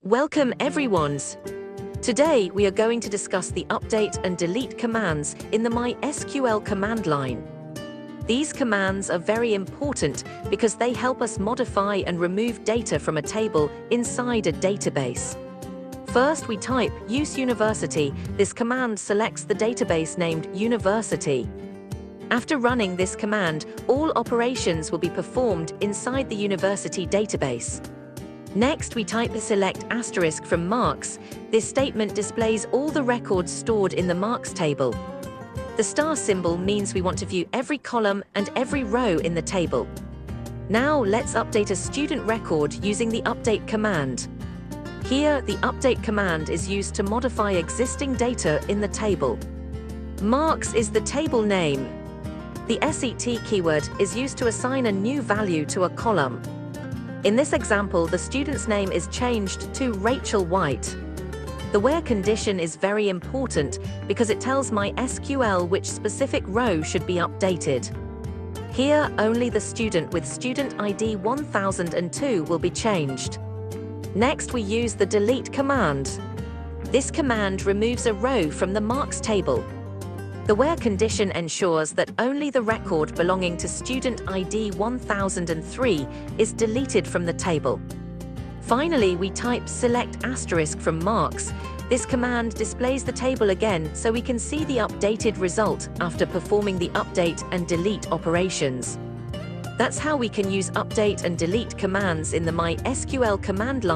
Welcome everyone. Today we are going to discuss the update and delete commands in the MySQL command line. These commands are very important because they help us modify and remove data from a table inside a database. First, we type use university. This command selects the database named university. After running this command, all operations will be performed inside the university database. Next, we type the select asterisk from marks. This statement displays all the records stored in the marks table. The star symbol means we want to view every column and every row in the table. Now let's update a student record using the update command. Here, the update command is used to modify existing data in the table. Marks is the table name. The set keyword is used to assign a new value to a column. In this example, the student's name is changed to Rachel White. The where condition is very important because it tells MySQL which specific row should be updated. Here, only the student with student ID 1002 will be changed. Next, we use the delete command. This command removes a row from the marks table. The where condition ensures that only the record belonging to student ID 1003 is deleted from the table. Finally, we type select asterisk from marks. This command displays the table again so we can see the updated result after performing the update and delete operations. That's how we can use update and delete commands in the MySQL command line.